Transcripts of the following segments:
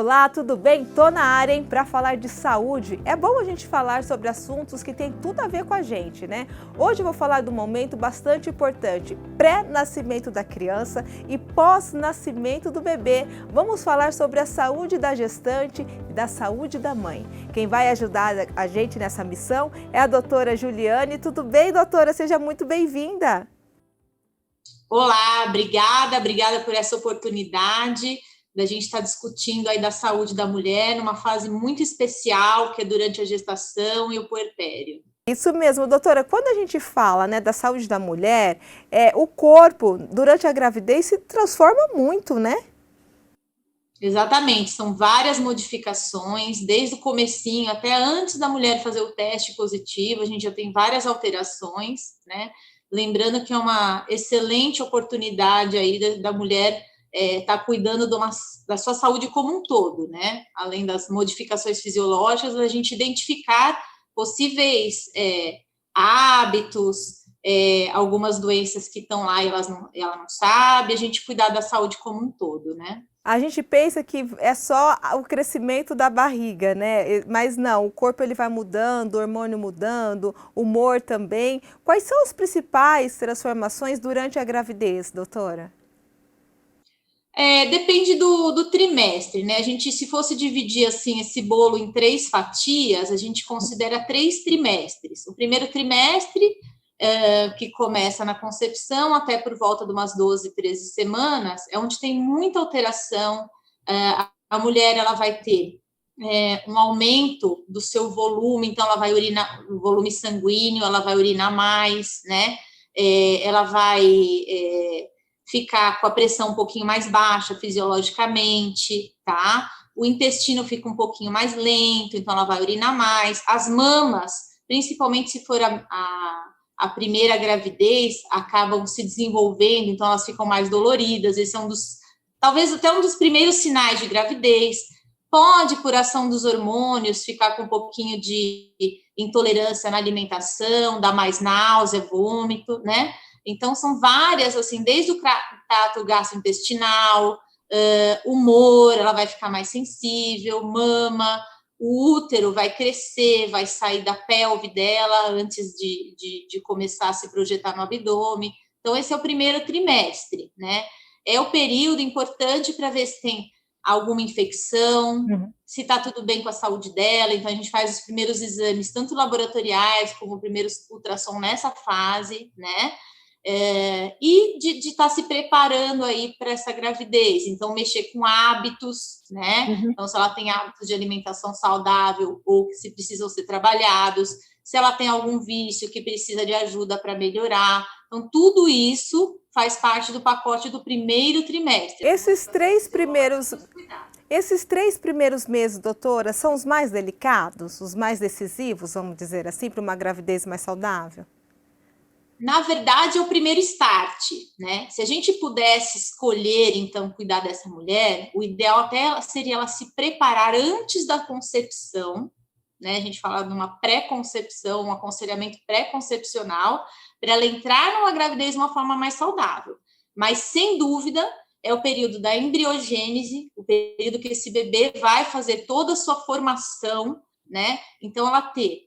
Olá, tudo bem? Tô na área, hein, para falar de saúde. É bom a gente falar sobre assuntos que têm tudo a ver com a gente, né? Hoje eu vou falar de um momento bastante importante, pré-nascimento da criança e pós-nascimento do bebê. Vamos falar sobre a saúde da gestante e da saúde da mãe. Quem vai ajudar a gente nessa missão é a doutora Juliane. Tudo bem, doutora? Seja muito bem-vinda. Olá, obrigada por essa oportunidade da gente estar discutindo aí da saúde da mulher numa fase muito especial, que é durante a gestação e o puerpério. Isso mesmo, doutora. Quando a gente fala, né, da saúde da mulher, o corpo, durante a gravidez, se transforma muito, né? Exatamente, são várias modificações, desde o comecinho até antes da mulher fazer o teste positivo, a gente já tem várias alterações, né? Lembrando que é uma excelente oportunidade aí da mulher estar cuidando da sua saúde como um todo, né? Além das modificações fisiológicas, a gente identificar possíveis hábitos, algumas doenças que estão lá e ela não sabe, a gente cuidar da saúde como um todo, né? A gente pensa que é só o crescimento da barriga, né? Mas não, o corpo ele vai mudando, o hormônio mudando, o humor também. Quais são as principais transformações durante a gravidez, doutora? Depende do trimestre, né? A gente, se fosse dividir assim esse bolo em 3 fatias, a gente considera 3 trimestres. O primeiro trimestre, que começa na concepção até por volta de umas 12, 13 semanas, é onde tem muita alteração. A mulher ela vai ter um aumento do seu volume, então ela vai urinar, o volume sanguíneo, ela vai urinar mais, né? Ela vai ficar com a pressão um pouquinho mais baixa fisiologicamente, tá? O intestino fica um pouquinho mais lento, então ela vai urinar mais. As mamas, principalmente se for a primeira gravidez, acabam se desenvolvendo, então elas ficam mais doloridas. Esse é talvez até um dos primeiros sinais de gravidez. Pode, por ação dos hormônios, ficar com um pouquinho de intolerância na alimentação, dar mais náusea, vômito, né? Então, são várias, assim, desde o trato gastrointestinal, humor, ela vai ficar mais sensível, mama, o útero vai crescer, vai sair da pelve dela antes de começar a se projetar no abdômen. Então, esse é o primeiro trimestre, né? É o período importante para ver se tem alguma infecção, se está tudo bem com a saúde dela. Então, a gente faz os primeiros exames, tanto laboratoriais como o primeiro ultrassom nessa fase, né? E de estar se preparando aí para essa gravidez, então mexer com hábitos, né? Então, se ela tem hábitos de alimentação saudável ou que se precisam ser trabalhados, se ela tem algum vício que precisa de ajuda para melhorar. Então, tudo isso faz parte do pacote do primeiro trimestre. Esses três primeiros meses, doutora, são os mais delicados, os mais decisivos, vamos dizer assim, para uma gravidez mais saudável? Na verdade, é o primeiro start, né? Se a gente pudesse escolher, então, cuidar dessa mulher, o ideal até seria ela se preparar antes da concepção, né? A gente fala de uma pré-concepção, um aconselhamento pré-concepcional, para ela entrar numa gravidez de uma forma mais saudável. Mas, sem dúvida, é o período da embriogênese, o período que esse bebê vai fazer toda a sua formação, né? Então, ela ter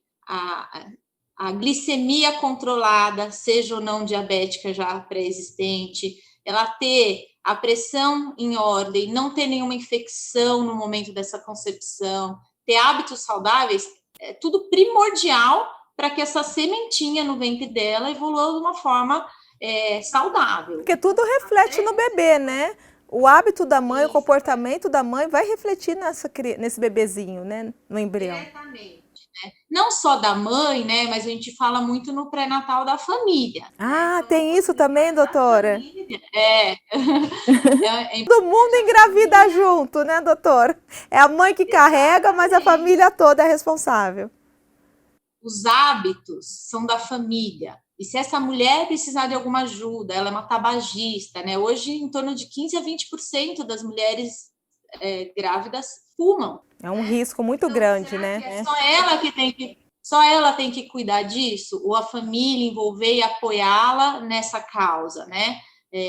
a glicemia controlada, seja ou não diabética já pré-existente, ela ter a pressão em ordem, não ter nenhuma infecção no momento dessa concepção, ter hábitos saudáveis, é tudo primordial para que essa sementinha no ventre dela evolua de uma forma saudável. Porque tudo reflete no bebê, né? O hábito da mãe, o comportamento da mãe vai refletir nesse bebezinho, né? No embrião. Exatamente. Não só da mãe, né, mas a gente fala muito no pré-natal da família. Ah, então, tem isso também, doutora? Família, todo mundo engravida junto, né, doutora? É a mãe que carrega, mas a família toda é responsável. Os hábitos são da família. E se essa mulher precisar de alguma ajuda, ela é uma tabagista, né? Hoje, em torno de 15 a 20% das mulheres grávidas fumam. É um risco muito grande, né? É só ela tem que cuidar disso, ou a família envolver e apoiá-la nessa causa, né?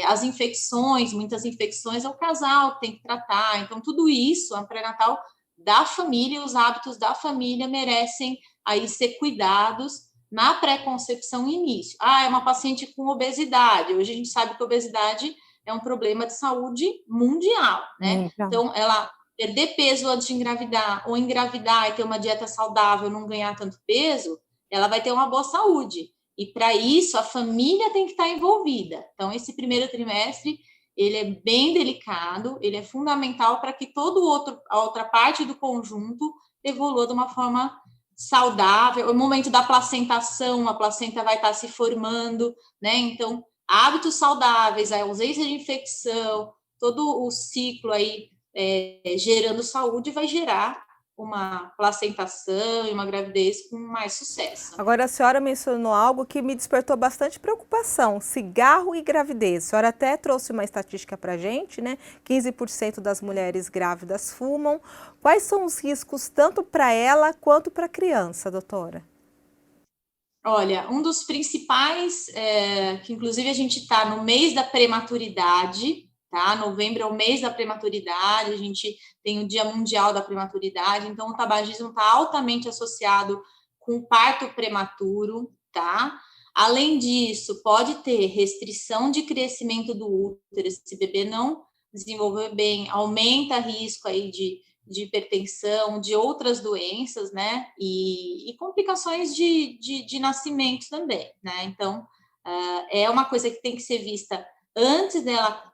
as infecções, muitas infecções é o casal que tem que tratar. Então, tudo isso, a pré-natal da família, os hábitos da família merecem aí ser cuidados na pré-concepção e início. É uma paciente com obesidade. Hoje a gente sabe que a obesidade é um problema de saúde mundial, né? Então, ela perder peso antes de engravidar, ou engravidar e ter uma dieta saudável, não ganhar tanto peso, ela vai ter uma boa saúde. E para isso, a família tem que estar envolvida. Então, esse primeiro trimestre, ele é bem delicado, ele é fundamental para que a outra parte do conjunto evolua de uma forma saudável. O momento da placentação, a placenta vai estar se formando, né? Então, hábitos saudáveis, a ausência de infecção, todo o ciclo aí gerando saúde vai gerar uma placentação e uma gravidez com mais sucesso. Agora, a senhora mencionou algo que me despertou bastante preocupação: cigarro e gravidez. A senhora até trouxe uma estatística para a gente, né? 15% das mulheres grávidas fumam. Quais são os riscos tanto para ela quanto para a criança, doutora? Olha, um dos principais, que inclusive a gente está no mês da prematuridade, tá? Novembro é o mês da prematuridade, a gente tem o Dia Mundial da Prematuridade, então o tabagismo está altamente associado com o parto prematuro, tá? Além disso, pode ter restrição de crescimento do útero, se o bebê não desenvolver bem, aumenta risco aí de hipertensão, de outras doenças, né? E complicações de nascimento também, né? Então, é uma coisa que tem que ser vista antes dela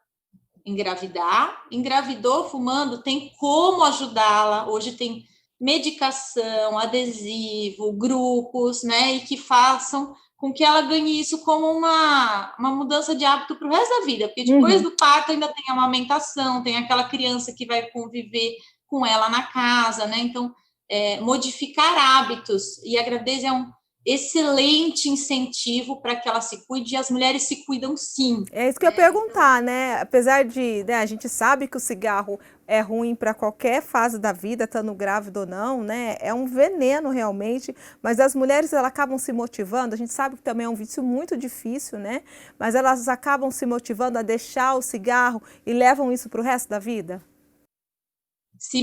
engravidar. Engravidou fumando, tem como ajudá-la. Hoje tem medicação, adesivo, grupos, né? E que façam com que ela ganhe isso como uma mudança de hábito para o resto da vida, porque depois do parto ainda tem a amamentação, tem aquela criança que vai conviver com ela na casa, né? Então, modificar hábitos, e a gravidez é um excelente incentivo para que ela se cuide, e as mulheres se cuidam sim. É isso que eu ia perguntar, né? Apesar de, né, a gente sabe que o cigarro é ruim para qualquer fase da vida, estando grávida ou não, né? É um veneno realmente, mas as mulheres elas acabam se motivando, a gente sabe que também é um vício muito difícil, né? Mas elas acabam se motivando a deixar o cigarro e levam isso para o resto da vida? Se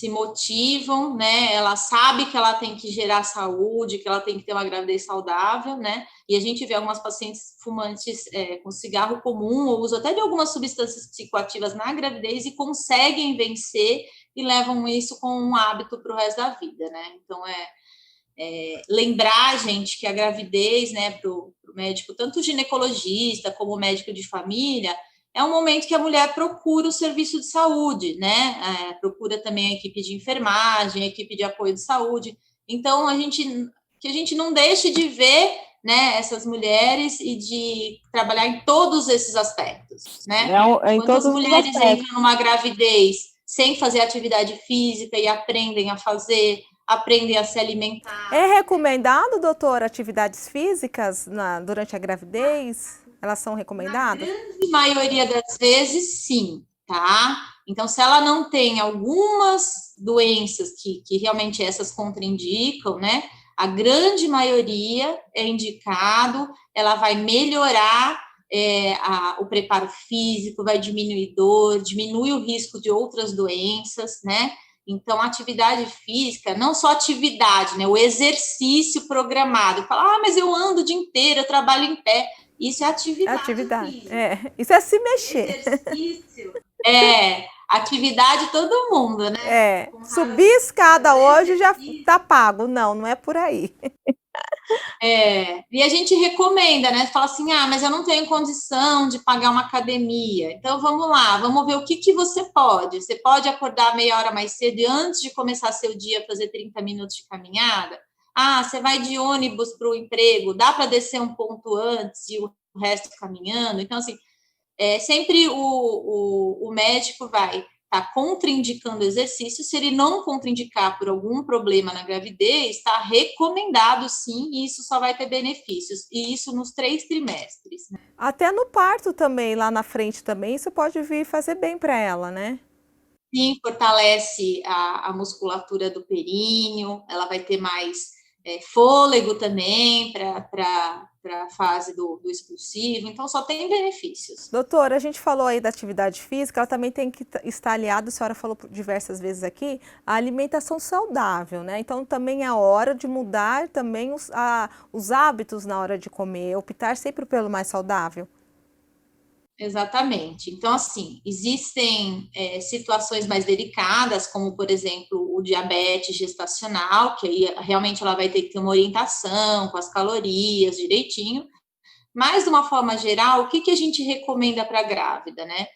motivam, né? Ela sabe que ela tem que gerar saúde, que ela tem que ter uma gravidez saudável, né? E a gente vê algumas pacientes fumantes com cigarro comum ou uso até de algumas substâncias psicoativas na gravidez e conseguem vencer e levam isso como um hábito para o resto da vida, né? Então, lembrar, gente, que a gravidez, né, para o médico, tanto ginecologista como médico de família, é um momento que a mulher procura o serviço de saúde, né? Procura também a equipe de enfermagem, a equipe de apoio de saúde. Então, que a gente não deixe de ver, né, essas mulheres e de trabalhar em todos esses aspectos, né? Em Quantas todos os mulheres aspectos. entram numa gravidez sem fazer atividade física e aprendem a fazer, aprendem a se alimentar. É recomendado, doutora, atividades físicas durante a gravidez? Elas são recomendadas? Na grande maioria das vezes, sim, tá? Então, se ela não tem algumas doenças que realmente essas contraindicam, né? A grande maioria é indicado, ela vai melhorar o preparo físico, vai diminuir dor, diminui o risco de outras doenças, né? Então, a atividade física, não só atividade, né? O exercício programado. Fala, mas eu ando o dia inteiro, eu trabalho em pé. Isso é atividade física. Isso é se mexer. Exercício. Atividade todo mundo, né? Subir escada hoje já tá pago. Não, não é por aí. E a gente recomenda, né? Fala assim, mas eu não tenho condição de pagar uma academia. Então, vamos lá, vamos ver o que você pode. Você pode acordar meia hora mais cedo e antes de começar seu dia fazer 30 minutos de caminhada? Você vai de ônibus para o emprego, dá para descer um ponto antes e o resto caminhando? Então, assim, sempre o médico vai estar contraindicando exercício. Se ele não contraindicar por algum problema na gravidez, está recomendado sim, e isso só vai ter benefícios, e isso nos 3 trimestres. Né? Até no parto também, lá na frente também, isso pode vir fazer bem para ela, né? Sim, fortalece a musculatura do períneo, ela vai ter mais fôlego também para a fase do expulsivo, então só tem benefícios. Doutora, a gente falou aí da atividade física, ela também tem que estar aliada, a senhora falou diversas vezes aqui, a alimentação saudável, né? Então também é hora de mudar também os hábitos na hora de comer, optar sempre pelo mais saudável. Exatamente. Então, assim, existem situações mais delicadas, como, por exemplo, o diabetes gestacional, que aí realmente ela vai ter que ter uma orientação com as calorias direitinho, mas, de uma forma geral, o que a gente recomenda para a grávida, né?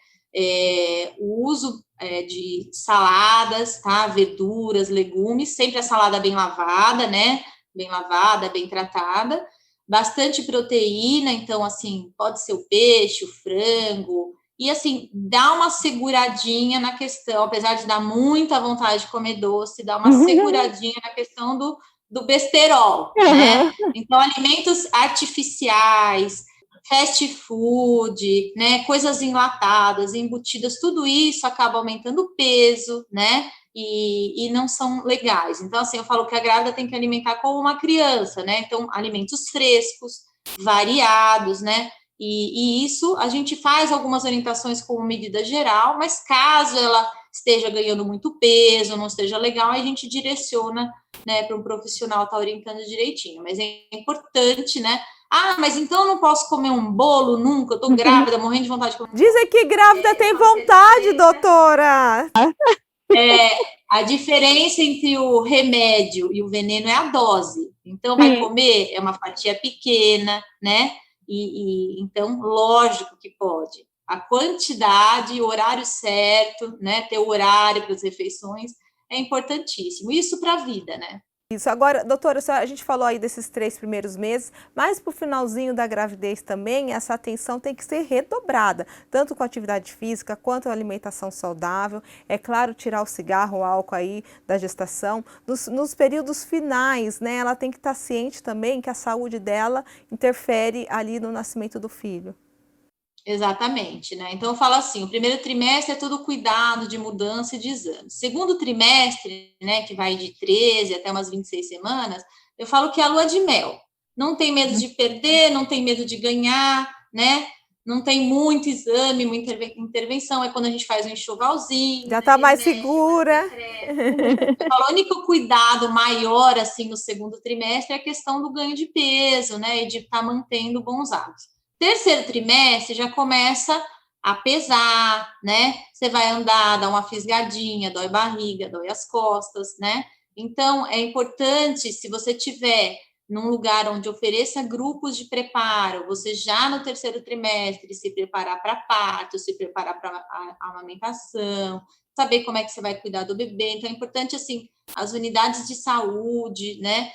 O uso de saladas, tá? Verduras, legumes, sempre a salada bem lavada, né? Bem lavada, bem tratada, bastante proteína, então, assim, pode ser o peixe, o frango, e, assim, dá uma seguradinha na questão, apesar de dar muita vontade de comer doce, dá uma seguradinha na questão do besterol, né? Então, alimentos artificiais, fast food, né, coisas enlatadas, embutidas, tudo isso acaba aumentando o peso, né, e não são legais. Então, assim, eu falo que a grávida tem que alimentar como uma criança, né, então, alimentos frescos, variados, né, e isso a gente faz algumas orientações como medida geral, mas caso ela esteja ganhando muito peso, não esteja legal, a gente direciona, né, para um profissional estar orientando direitinho. Mas é importante, né? Ah, mas então eu não posso comer um bolo nunca, eu tô grávida, morrendo de vontade de comer. Dizem que grávida tem vontade, doutora! A diferença entre o remédio e o veneno é a dose. Então, vai comer, é uma fatia pequena, né? Então, lógico que pode. A quantidade, o horário certo, né? Ter o horário para as refeições é importantíssimo. Isso para a vida, né? Isso. Agora, doutora, a gente falou aí desses 3 primeiros meses, mas para o finalzinho da gravidez também, essa atenção tem que ser redobrada, tanto com a atividade física quanto a alimentação saudável. É claro, tirar o cigarro, o álcool aí da gestação. Nos períodos finais, né, ela tem que estar ciente também que a saúde dela interfere ali no nascimento do filho. Exatamente, né? Então eu falo assim, o primeiro trimestre é todo cuidado de mudança e de exame. Segundo trimestre, né, que vai de 13 até umas 26 semanas, eu falo que é a lua de mel. Não tem medo de perder, não tem medo de ganhar, né? Não tem muito exame, muita intervenção, é quando a gente faz um enxovalzinho. Já está mais segura. Eu falo, o único cuidado maior, assim, no segundo trimestre é a questão do ganho de peso, né? E de estar mantendo bons hábitos. Terceiro trimestre já começa a pesar, né? Você vai andar, dá uma fisgadinha, dói barriga, dói as costas, né? Então, é importante, se você tiver num lugar onde ofereça grupos de preparo, você já no terceiro trimestre se preparar para parto, se preparar para a amamentação, saber como é que você vai cuidar do bebê. Então, é importante, assim, as unidades de saúde, né,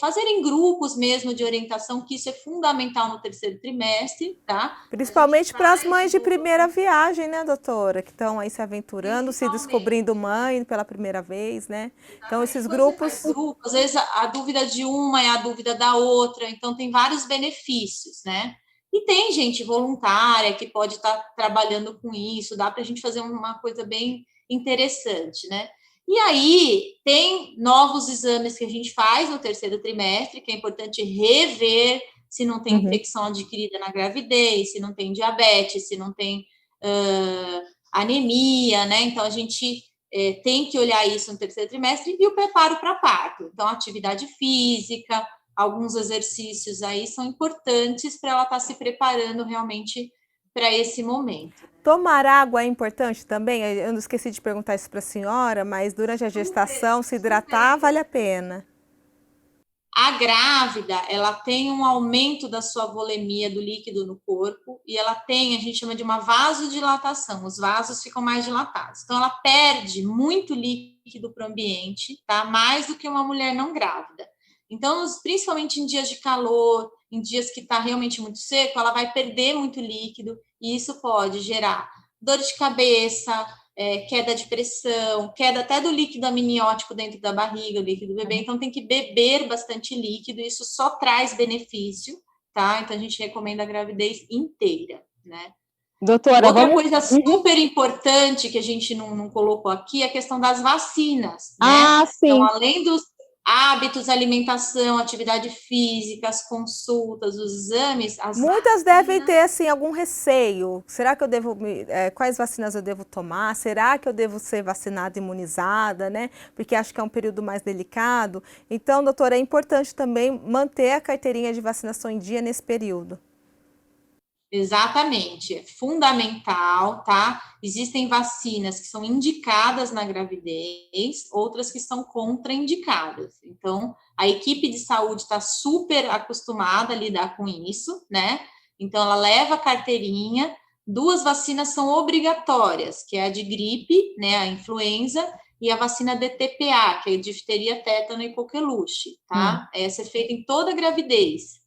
fazerem grupos mesmo de orientação, que isso é fundamental no terceiro trimestre, tá? Principalmente para as mães de primeira viagem, né, doutora? Que estão aí se aventurando, se descobrindo mãe pela primeira vez, né? Então, esses grupos... Às vezes, a dúvida de uma é a dúvida da outra, então tem vários benefícios, né? E tem gente voluntária que pode estar trabalhando com isso, dá para a gente fazer uma coisa bem interessante, né? E aí, tem novos exames que a gente faz no terceiro trimestre, que é importante rever se não tem infecção adquirida na gravidez, se não tem diabetes, se não tem anemia, né? Então, a gente tem que olhar isso no terceiro trimestre e o preparo para parto. Então, atividade física, alguns exercícios aí são importantes para ela estar se preparando realmente para esse momento. Tomar água é importante também? Eu não esqueci de perguntar isso para a senhora, mas durante a gestação, se hidratar vale a pena. A grávida, ela tem um aumento da sua volemia do líquido no corpo e ela tem, a gente chama de uma vasodilatação, os vasos ficam mais dilatados. Então, ela perde muito líquido para o ambiente, tá? Mais do que uma mulher não grávida. Então, principalmente em dias de calor, em dias que está realmente muito seco, ela vai perder muito líquido e isso pode gerar dor de cabeça, queda de pressão, queda até do líquido amniótico dentro da barriga, o líquido do bebê. Então, tem que beber bastante líquido, isso só traz benefício, tá? Então, a gente recomenda a gravidez inteira, né? Doutora, outra coisa super importante que a gente não colocou aqui é a questão das vacinas, né? Ah, sim. Então, além hábitos, alimentação, atividade física, as consultas, os exames, Muitas devem ter assim algum receio. Será que eu devo quais vacinas eu devo tomar? Será que eu devo ser vacinada, imunizada, né? Porque acho que é um período mais delicado. Então, doutora, é importante também manter a carteirinha de vacinação em dia nesse período. Exatamente, é fundamental, tá? Existem vacinas que são indicadas na gravidez, outras que são contraindicadas. Então, a equipe de saúde está super acostumada a lidar com isso, né? Então, ela leva a carteirinha. Duas vacinas são obrigatórias, que é a de gripe, né, a influenza, e a vacina DTPA, que é a difteria, tétano e coqueluche, tá? Essa é feita em toda a gravidez.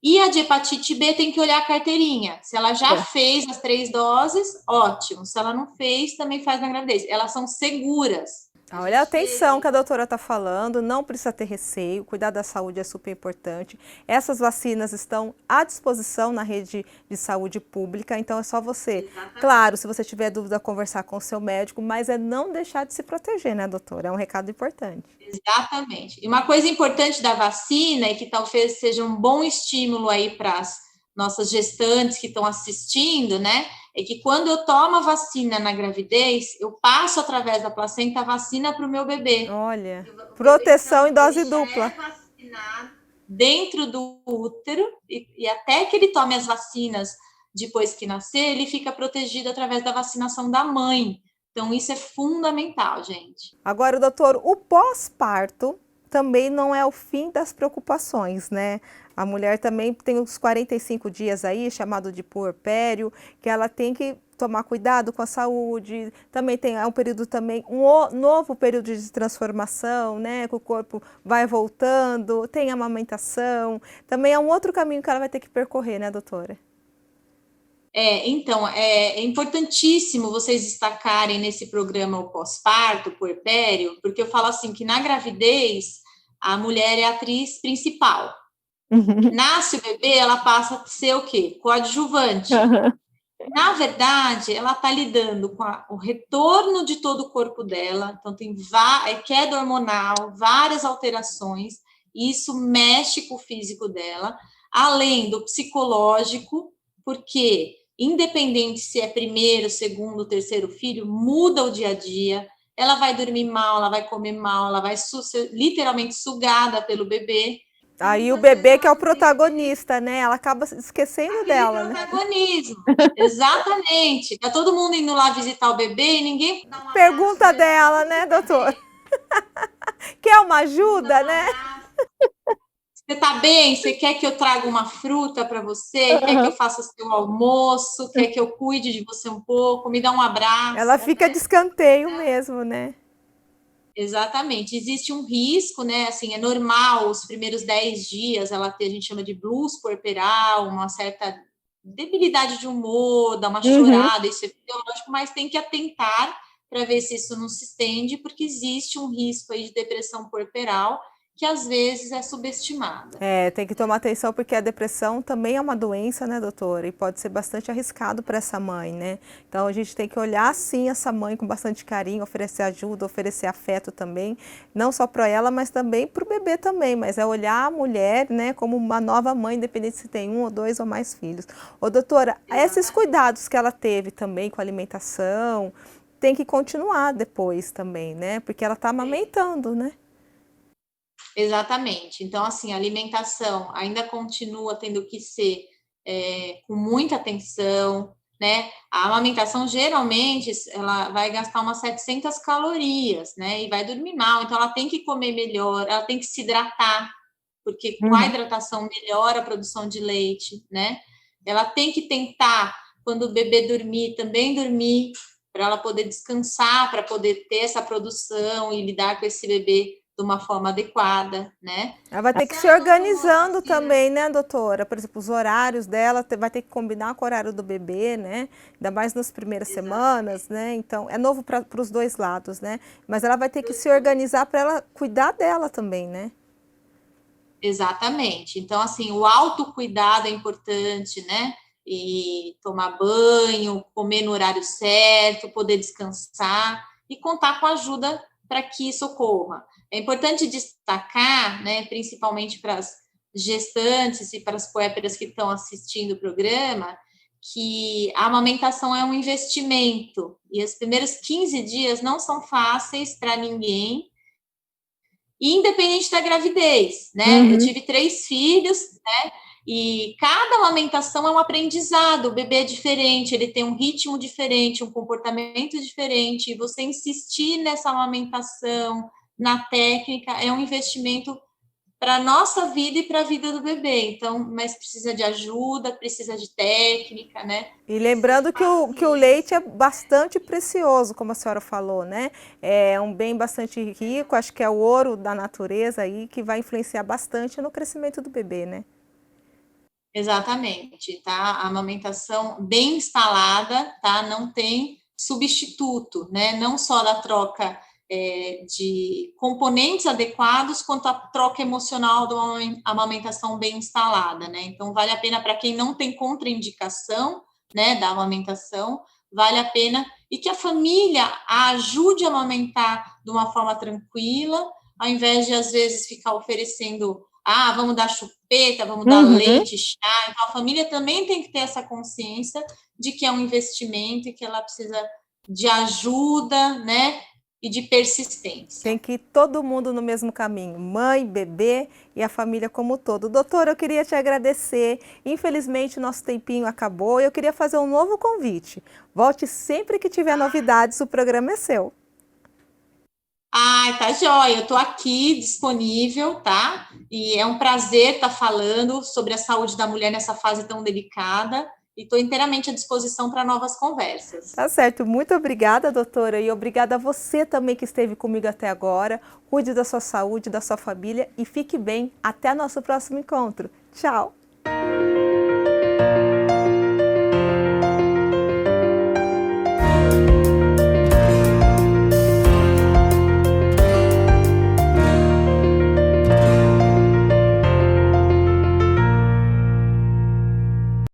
E a de hepatite B tem que olhar a carteirinha. Se ela já fez as 3 doses, ótimo. Se ela não fez, também faz na gravidez. Elas são seguras. Olha a atenção que a doutora está falando, não precisa ter receio, cuidar da saúde é super importante. Essas vacinas estão à disposição na rede de saúde pública, então é só você, Exatamente. Claro, se você tiver dúvida, conversar com o seu médico, mas é não deixar de se proteger, né, doutora? É um recado importante. Exatamente. E uma coisa importante da vacina, e que talvez seja um bom estímulo aí para as nossas gestantes que estão assistindo, né? É que quando eu tomo a vacina na gravidez, eu passo através da placenta a vacina para o meu bebê. Olha, proteção em dose dupla. Ele já é vacinado dentro do útero e até que ele tome as vacinas depois que nascer, ele fica protegido através da vacinação da mãe. Então, isso é fundamental, gente. Agora, doutor, o pós-parto também não é o fim das preocupações, né? A mulher também tem os 45 dias aí, chamado de puerpério, que ela tem que tomar cuidado com a saúde. Também tem um período também, novo período de transformação, né? Que o corpo vai voltando, tem amamentação. Também é um outro caminho que ela vai ter que percorrer, né, doutora? Então, é importantíssimo vocês destacarem nesse programa o pós-parto, o puerpério, porque eu falo assim, que na gravidez, a mulher é a atriz principal. Nasce o bebê, ela passa a ser o quê? Coadjuvante. Na verdade, ela está lidando com o retorno de todo o corpo dela, então tem queda hormonal, várias alterações, e isso mexe com o físico dela, além do psicológico, porque independente se é primeiro, segundo, terceiro filho, muda o dia a dia, ela vai dormir mal, ela vai comer mal, ela vai ser literalmente sugada pelo bebê. Aí o bebê que é o protagonista, né? Ela acaba esquecendo dela, né? Protagonismo, exatamente. Tá todo mundo indo lá visitar o bebê e ninguém pergunta dela, né, doutor? Quer uma ajuda, né? Você tá bem? Você quer que eu traga uma fruta para você? Quer que eu faça seu almoço? Quer que eu cuide de você um pouco? Me dá um abraço. Ela fica de escanteio mesmo, né? Exatamente. Existe um risco, né? Assim, é normal os primeiros 10 dias ela ter, a gente chama de blues puerperal, uma certa debilidade de humor, dar uma chorada, isso é biológico, mas tem que atentar para ver se isso não se estende, porque existe um risco aí de depressão puerperal que às vezes é subestimada. Tem que tomar atenção porque a depressão também é uma doença, né, doutora? E pode ser bastante arriscado para essa mãe, né? Então a gente tem que olhar sim essa mãe com bastante carinho, oferecer ajuda, oferecer afeto também, não só para ela, mas também para o bebê também. Mas é olhar a mulher, né, como uma nova mãe, independente se tem um ou dois ou mais filhos. Ô, doutora, esses cuidados que ela teve também com a alimentação, tem que continuar depois também, né? Porque ela está amamentando, né? Exatamente. Então, assim, a alimentação ainda continua tendo que ser com muita atenção, né? A amamentação, geralmente, ela vai gastar umas 700 calorias, né? E vai dormir mal. Então, ela tem que comer melhor, ela tem que se hidratar, porque com a hidratação melhora a produção de leite, né? Ela tem que tentar, quando o bebê dormir, também dormir, para ela poder descansar, para poder ter essa produção e lidar com esse bebê de uma forma adequada, né? Ela vai ter que se organizando também, né, doutora? Por exemplo, os horários dela vai ter que combinar com o horário do bebê, né? Ainda mais nas primeiras semanas, né? Então, é novo para os dois lados, né? Mas ela vai ter que se organizar para ela cuidar dela também, né? Exatamente. Então, assim, o autocuidado é importante, né? E tomar banho, comer no horário certo, poder descansar e contar com a ajuda para que isso ocorra. É importante destacar, né, principalmente para as gestantes e para as puérperas que estão assistindo o programa, que a amamentação é um investimento e os primeiros 15 dias não são fáceis para ninguém, independente da gravidez, né? Eu tive 3 filhos, né? E cada amamentação é um aprendizado, o bebê é diferente, ele tem um ritmo diferente, um comportamento diferente, e você insistir nessa amamentação, na técnica, é um investimento para a nossa vida e para a vida do bebê. Então, mas precisa de ajuda, precisa de técnica, né? E lembrando que o leite é bastante precioso, como a senhora falou, né? É um bem bastante rico, acho que é o ouro da natureza aí, que vai influenciar bastante no crescimento do bebê, né? Exatamente, tá? A amamentação bem instalada, tá? Não tem substituto, né? Não só da troca de componentes adequados, quanto a troca emocional de uma amamentação bem instalada, né? Então, vale a pena para quem não tem contraindicação, né, da amamentação, vale a pena, e que a família a ajude a amamentar de uma forma tranquila, ao invés de, às vezes, ficar oferecendo, vamos dar chupeta, vamos dar leite, chá. Então, a família também tem que ter essa consciência de que é um investimento e que ela precisa de ajuda, né, e de persistência. Tem que ir todo mundo no mesmo caminho, mãe, bebê e a família como um todo. Doutora, eu queria te agradecer. Infelizmente, o nosso tempinho acabou e eu queria fazer um novo convite. Volte sempre que tiver novidades, o programa é seu. Tá jóia, eu tô aqui disponível, tá? E é um prazer estar falando sobre a saúde da mulher nessa fase tão delicada. E estou inteiramente à disposição para novas conversas. Tá certo, muito obrigada, doutora, e obrigada a você também que esteve comigo até agora. Cuide da sua saúde, da sua família e fique bem. Até nosso próximo encontro. Tchau!